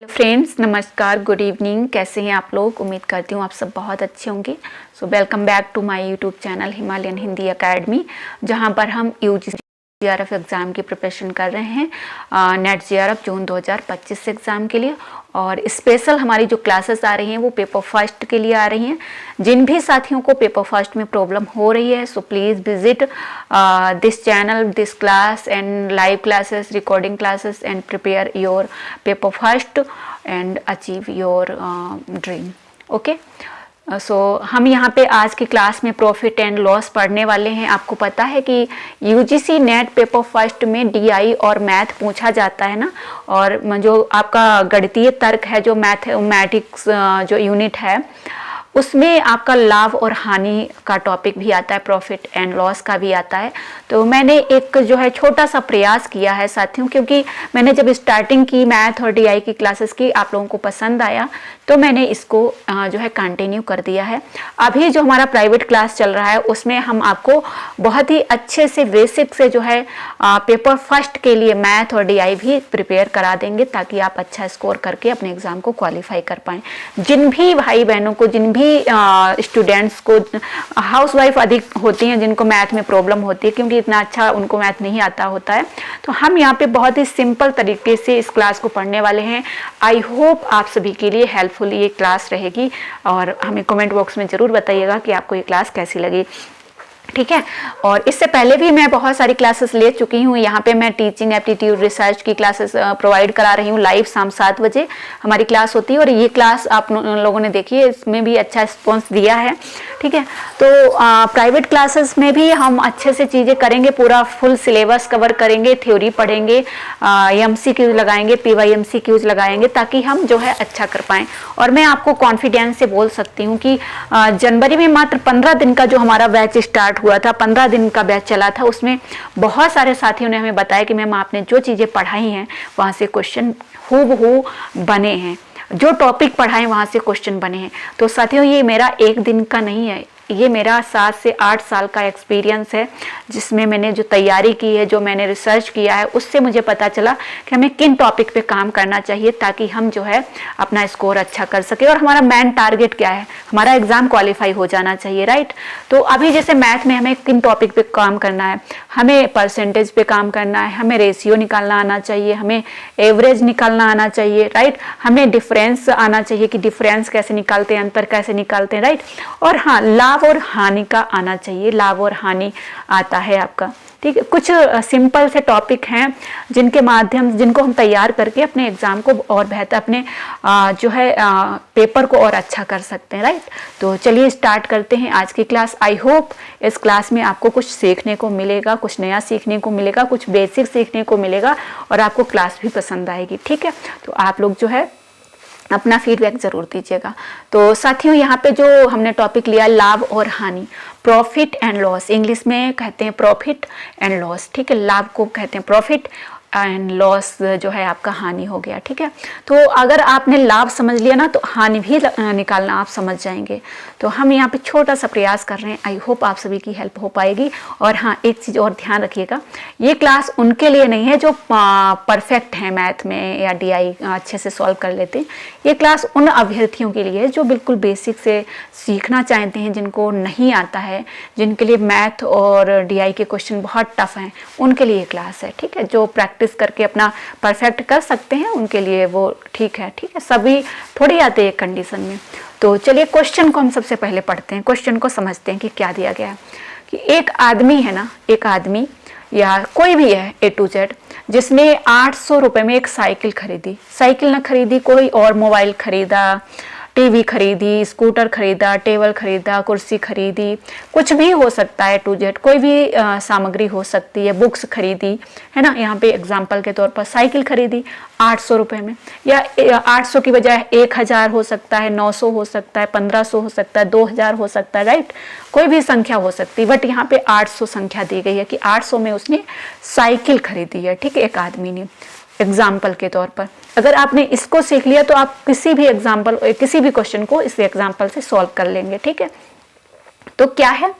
Hello friends, नमस्कार, good evening. कैसे हैं आप लोग? उम्मीद करती हूँ आप सब बहुत अच्छे होंगे। So welcome back to my YouTube channel Himalayan Hindi academy, जहाँ पर हम यूजीसी जेआरएफ एग्ज़ाम की प्रिपरेशन कर रहे हैं। नेट जेआरएफ जून 2025 एग्ज़ाम के लिए। और स्पेशल हमारी जो क्लासेस आ रही हैं वो पेपर फर्स्ट के लिए आ रही हैं। जिन भी साथियों को पेपर फर्स्ट में प्रॉब्लम हो रही है, so please visit this channel, this class and live classes, recording classes and prepare your paper first and achieve your dream. Okay, so हम यहाँ पे आज की क्लास में प्रॉफिट एंड लॉस पढ़ने वाले हैं। आपको पता है कि यूजीसी नेट पेपर फर्स्ट में डीआई और मैथ पूछा जाता है ना, और जो आपका गणितीय तर्क है, जो मैथमेटिक्स जो यूनिट है, उसमें आपका लाभ और हानि का टॉपिक भी आता है, प्रॉफिट एंड लॉस का भी आता है। तो मैंने एक जो है छोटा सा प्रयास किया है साथियों, क्योंकि मैंने जब स्टार्टिंग की मैथ और डीआई की क्लासेस की, आप लोगों को पसंद आया, तो मैंने इसको जो है कंटिन्यू कर दिया है। अभी जो हमारा प्राइवेट क्लास चल रहा है उसमें हम आपको बहुत ही अच्छे से बेसिक से जो है पेपर फर्स्ट के लिए मैथ और डीआई भी प्रिपेयर करा देंगे, ताकि आप अच्छा स्कोर करके अपने एग्जाम को क्वालिफाई कर पाएँ। जिन भी भाई बहनों को, जिन भी स्टूडेंट्स को, हाउसवाइफ अधिक होती हैं जिनको मैथ में प्रॉब्लम होती है, क्योंकि इतना अच्छा उनको मैथ नहीं आता होता है, तो हम यहाँ पे बहुत ही सिंपल तरीके से इस क्लास को पढ़ने वाले हैं। आई होप आप सभी के लिए हेल्पफुल ये क्लास रहेगी, और हमें कमेंट बॉक्स में ज़रूर बताइएगा कि आपको ये क्लास कैसी लगी। ठीक है। और इससे पहले भी मैं बहुत सारी क्लासेस ले चुकी हूँ। यहाँ पे मैं टीचिंग एप्टीट्यूड रिसर्च की क्लासेस प्रोवाइड करा रही हूँ। लाइव शाम 7 बजे हमारी क्लास होती है, और ये क्लास आप लोगों ने देखी है, इसमें भी अच्छा रिस्पॉन्स दिया है। ठीक है। तो प्राइवेट क्लासेस में भी हम अच्छे से चीज़ें करेंगे, पूरा फुल सिलेबस कवर करेंगे, थ्योरी पढ़ेंगे, MCQs लगाएंगे, PYMCQs लगाएंगे, ताकि हम जो है अच्छा कर पाएँ। और मैं आपको कॉन्फिडेंस से बोल सकती हूँ कि जनवरी में मात्र 15 दिन का जो हमारा बैच स्टार्ट हुआ था, 15 दिन का बैच चला था, उसमें बहुत सारे साथियों ने हमें बताया कि मैम आपने जो चीज़ें पढ़ाई हैं वहाँ से क्वेश्चन हूबहू बने हैं, जो टॉपिक पढ़ाए वहाँ से क्वेश्चन बने हैं। तो साथियों, ये मेरा एक दिन का नहीं है, ये मेरा 7 से 8 साल का एक्सपीरियंस है, जिसमें मैंने जो तैयारी की है, जो मैंने रिसर्च किया है, उससे मुझे पता चला कि हमें किन टॉपिक पे काम करना चाहिए, ताकि हम जो है अपना स्कोर अच्छा कर सके। और हमारा मेन टारगेट क्या है? हमारा एग्जाम क्वालिफाई हो जाना चाहिए, राइट। तो अभी जैसे मैथ में हमें किन टॉपिक पे काम करना है? हमें परसेंटेज पे काम करना है, हमें रेशियो निकालना आना चाहिए, हमें एवरेज निकालना आना चाहिए, राइट। हमें डिफरेंस आना चाहिए कि डिफरेंस कैसे निकालते हैं, अंतर कैसे निकालते हैं, राइट। और हाँ, लाभ और हानि का आना चाहिए, लाभ और हानि आता है आपका। ठीक है। कुछ सिंपल से टॉपिक हैं जिनको हम तैयार करके अपने एग्जाम को और बेहतर, अपने जो है पेपर को और अच्छा कर सकते हैं, राइट। तो चलिए स्टार्ट करते हैं आज की क्लास। आई होप इस क्लास में आपको कुछ सीखने को मिलेगा, कुछ नया सीखने को मिलेगा, कुछ बेसिक सीखने को मिलेगा, और आपको क्लास भी पसंद आएगी। ठीक है। तो आप लोग जो है अपना फीडबैक जरूर दीजिएगा। तो साथियों, यहाँ पे जो हमने टॉपिक लिया, लाभ और हानि, प्रॉफिट एंड लॉस, इंग्लिश में कहते हैं प्रॉफिट एंड लॉस। ठीक है। लाभ को कहते हैं प्रॉफिट एंड लॉस जो है आपका हानि हो गया। ठीक है। तो अगर आपने लाभ समझ लिया ना, तो हानि भी निकालना आप समझ जाएंगे। तो हम यहाँ पे छोटा सा प्रयास कर रहे हैं। आई होप आप सभी की हेल्प हो पाएगी। और हाँ, एक चीज़ और ध्यान रखिएगा, ये क्लास उनके लिए नहीं है जो परफेक्ट हैं मैथ में या डीआई अच्छे से सॉल्व कर लेते हैं। ये क्लास उन अभ्यर्थियों के लिए है जो बिल्कुल बेसिक से सीखना चाहते हैं, जिनको नहीं आता है, जिनके लिए मैथ और डीआई के क्वेश्चन बहुत टफ हैं, उनके लिए ये क्लास है। ठीक है। जो प्रैक्टिस करके अपना परफेक्ट कर सकते हैं, उनके लिए वो ठीक है। ठीक है। सभी थोड़ी आते हैं कंडीशन में। तो चलिए क्वेश्चन को हम सबसे पहले पढ़ते हैं, क्वेश्चन को समझते हैं कि क्या दिया गया है। कि एक आदमी है ना, एक आदमी या कोई भी है A to Z, जिसने 800 रुपये में एक साइकिल खरीदी, साइकिल ना खरीदी, कोई और मोबाइल खरीदा, टीवी खरीदी, स्कूटर खरीदा, टेबल खरीदा, कुर्सी खरीदी, कुछ भी हो सकता है to Z, कोई भी सामग्री हो सकती है, बुक्स खरीदी, है ना। यहाँ पे एग्जाम्पल के तौर पर साइकिल खरीदी 800 रुपये में, या 800 की बजाय 1000 हो सकता है, 900 हो सकता है, 1500 हो सकता है, 2000 हो सकता है, राइट। कोई भी संख्या हो सकती है, बट यहाँ पे 800 संख्या दी गई है कि 800 में उसने साइकिल खरीदी है। ठीक है। एक आदमी ने, एग्जाम्पल के तौर पर अगर आपने इसको सीख लिया, तो आप किसी भी किसी भी क्वेश्चन को इस एग्जाम्पल से सॉल्व कर लेंगे। ठीक है। तो क्या है,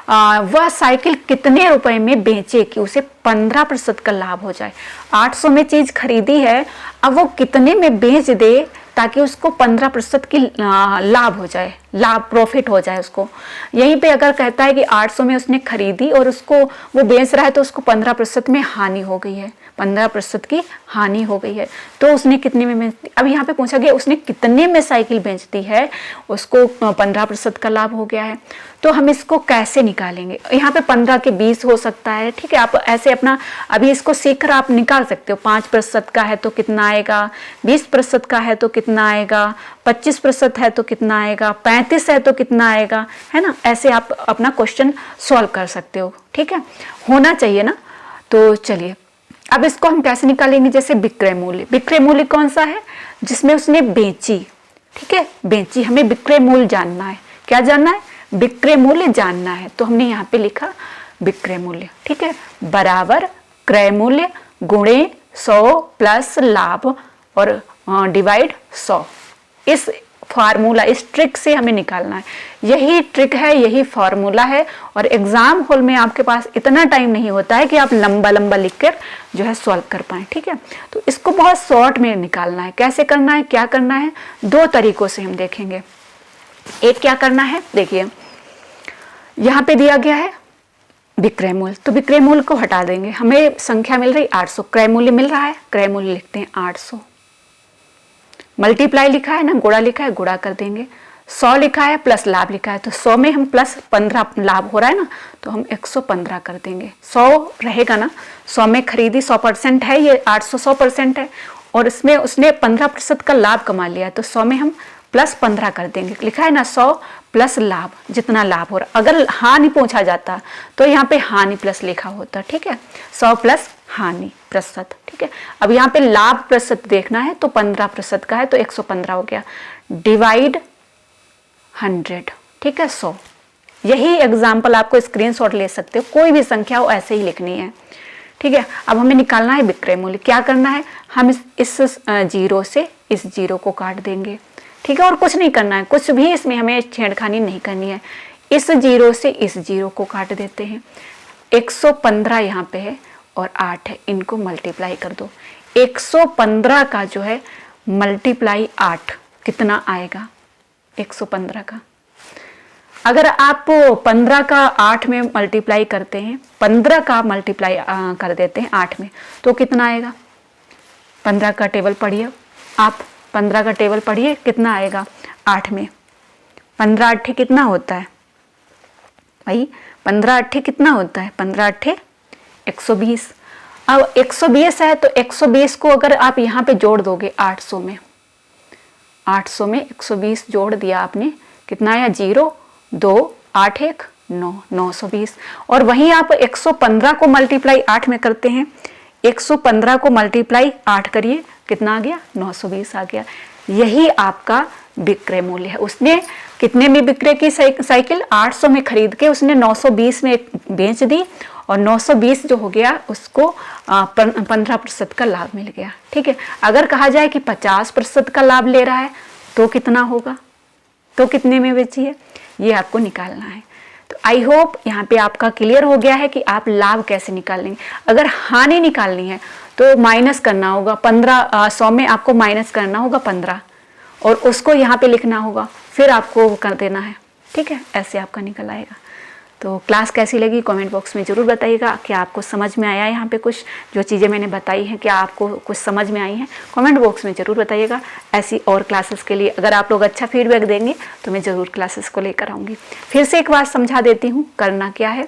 वह साइकिल कितने रुपए में बेचे कि उसे 15% का लाभ हो जाए। 800 में चीज खरीदी है, अब वो कितने में बेच दे ताकि उसको 15% की लाभ हो जाए, लाभ प्रॉफिट हो जाए उसको। यहीं पे अगर कहता है कि 800 में उसने खरीदी और उसको वो बेच रहा है तो उसको 15% में हानि हो गई है, 15% की हानि हो गई है, तो उसने कितने में बेचती। अब यहाँ पे पूछा गया उसने कितने में साइकिल बेचती है, उसको 15% का लाभ हो गया है। तो हम इसको कैसे निकालेंगे, यहाँ पे 15 के 20 हो सकता है, ठीक है। आप ऐसे अपना अभी इसको सीखकर आप निकाल सकते हो। 5% का है तो कितना आएगा, 20% का है तो कितना आएगा, 25% है तो कितना आएगा, 35 है तो कितना आएगा, है ना। ऐसे आप अपना क्वेश्चन सॉल्व कर सकते हो, ठीक है, होना चाहिए ना। तो चलिए अब इसको हम कैसे निकालेंगे, जैसे विक्रय मूल्य। विक्रय मूल्य कौन सा है, जिसमें उसने बेची, ठीक है, बेची। हमें विक्रय मूल्य जानना है, क्या जानना है, विक्रय मूल्य जानना है। तो हमने यहाँ पे लिखा विक्रय मूल्य, ठीक है, बराबर क्रय मूल्य गुणे 100 प्लस लाभ और डिवाइड 100। इस फार्मूला, इस ट्रिक से हमें निकालना है। यही ट्रिक है, यही फार्मूला है। और एग्जाम हॉल में आपके पास इतना टाइम नहीं होता है कि आप लंबा लंबा लिखकर जो है सॉल्व कर पाए, ठीक है। तो इसको बहुत शॉर्ट में निकालना है। कैसे करना है, क्या करना है, दो तरीकों से हम देखेंगे। एक क्या करना है, देखिए यहाँ पे दिया गया है विक्रय मूल्य, तो विक्रय मूल्य को हटा देंगे। हमें संख्या मिल रही 800, क्रय मूल्य मिल रहा है, क्रय मूल्य लिखते हैं 800। मल्टीप्लाई लिखा है ना, गुणा लिखा है, गुणा कर देंगे। 100 लिखा है प्लस लाभ लिखा है, तो 100 में हम प्लस 15 लाभ हो रहा है ना, तो हम 115 कर देंगे। 100 रहेगा ना, 100 में खरीदी 100% है, ये 800 100% है, और इसमें उसने 15% का लाभ कमा लिया, तो 100 में हम प्लस 15 कर देंगे। लिखा है ना 100 प्लस लाभ, जितना लाभ हो रहा। अगर हानि पूछा जाता तो यहाँ पे हानि प्लस लिखा होता, ठीक है, 100 प्लस हानि प्रतिशत, ठीक है। अब यहाँ पे लाभ प्रतिशत देखना है तो 15% का है, तो 115 हो गया, डिवाइड 100, ठीक है, 100। यही एग्जाम्पल आपको स्क्रीनशॉट ले सकते हो, कोई भी संख्या हो ऐसे ही लिखनी है, ठीक है। अब हमें निकालना है विक्रय मूल्य। क्या करना है, हम इस जीरो से इस जीरो को काट देंगे, ठीक है, और कुछ नहीं करना है, कुछ भी इसमें हमें छेड़खानी नहीं करनी है। इस जीरो से इस जीरो को काट देते हैं। 115 यहाँ पे है और 8 है, इनको मल्टीप्लाई कर दो। 115 का जो है मल्टीप्लाई 8 कितना आएगा, 115 का। अगर आप 15 का 8 में मल्टीप्लाई करते हैं, 15 का मल्टीप्लाई कर देते हैं 8 में, तो कितना आएगा। 15 का टेबल पढ़िए आप, 15 का टेबल पढ़िए, कितना आएगा 8 में। 15 8 कितना होता है भाई, 15 8 कितना होता है, 15 8 120। अब 120 है तो 120 को अगर आप यहाँ पे जोड़ दोगे 800 में, 800 में 120 जोड़ दिया आपने, कितना आया, 0 2 8 1 9, 920। और वहीं आप 115 को मल्टीप्लाई 8 में करते हैं, 115 को मल्टीप्लाई 8 करिए, कितना आ गया, 920 आ गया। यही आपका विक्रय मूल्य है। उसने कितने में विक्रय की साइकिल, 800 में खरीद के उसने 920 में बेच दी, और 920 जो हो गया उसको 15% का लाभ मिल गया, ठीक है। अगर कहा जाए कि 50% का लाभ ले रहा है तो कितना होगा, तो कितने में बेची है, ये आपको निकालना है। तो आई होप यहाँ पे आपका क्लियर हो गया है कि आप लाभ कैसे निकालेंगे। अगर हानि निकालनी है तो माइनस करना होगा 15, 100 में आपको माइनस करना होगा 15, और उसको यहाँ पे लिखना होगा, फिर आपको कर देना है, ठीक है। ऐसे आपका निकल आएगा। तो क्लास कैसी लगी कमेंट बॉक्स में ज़रूर बताइएगा। क्या आपको समझ में आया यहाँ पे कुछ जो चीज़ें मैंने बताई हैं, क्या आपको कुछ समझ में आई हैं, कमेंट बॉक्स में ज़रूर बताइएगा। ऐसी और क्लासेस के लिए अगर आप लोग अच्छा फीडबैक देंगे तो मैं ज़रूर क्लासेस को लेकर आऊँगी। फिर से एक बार समझा देती हूँ, करना क्या है,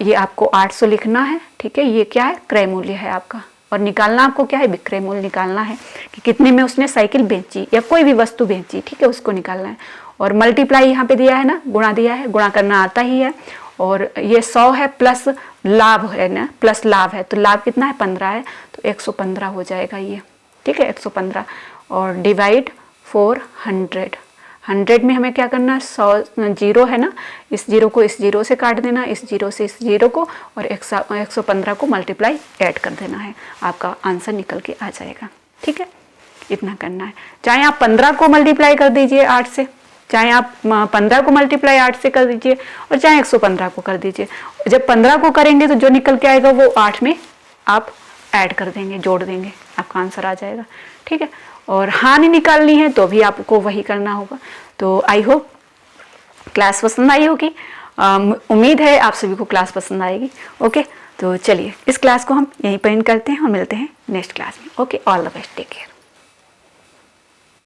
ये आपको 800 लिखना है, ठीक है। ये क्या है, क्रय मूल्य है आपका, और निकालना आपको क्या है, विक्रय मूल्य निकालना है कि कितने में उसने साइकिल बेची या कोई भी वस्तु बेची, ठीक है, उसको निकालना है। और मल्टीप्लाई यहाँ पे दिया है ना, गुणा दिया है, गुणा करना आता ही है। और ये 100 है प्लस लाभ है ना, प्लस लाभ है, तो लाभ कितना है, 15 है, तो 115 हो जाएगा ये, ठीक है, 115। और डिवाइड 400, 100 में हमें क्या करना है, 100 जीरो है ना, इस जीरो को इस जीरो से काट देना, इस जीरो से इस जीरो को, और 115 को मल्टीप्लाई ऐड कर देना है, आपका आंसर निकल के आ जाएगा, ठीक है। इतना करना है। चाहे आप 15 को मल्टीप्लाई कर दीजिए 8 से चाहे आप 15 को मल्टीप्लाई 8 से कर दीजिए और चाहे 115 को कर दीजिए। जब 15 को करेंगे तो जो निकल के आएगा वो 8 में आप ऐड कर देंगे, जोड़ देंगे, आपका आंसर आ जाएगा। ठीक है, और हानि निकालनी है तो भी आपको वही करना होगा। तो आई होप क्लास पसंद आई होगी, उम्मीद है आप सभी को क्लास पसंद आएगी। ओके, तो चलिए इस क्लास को हम यहीं पर एंड करते हैं और मिलते हैं नेक्स्ट क्लास में। Okay, all the best, take care.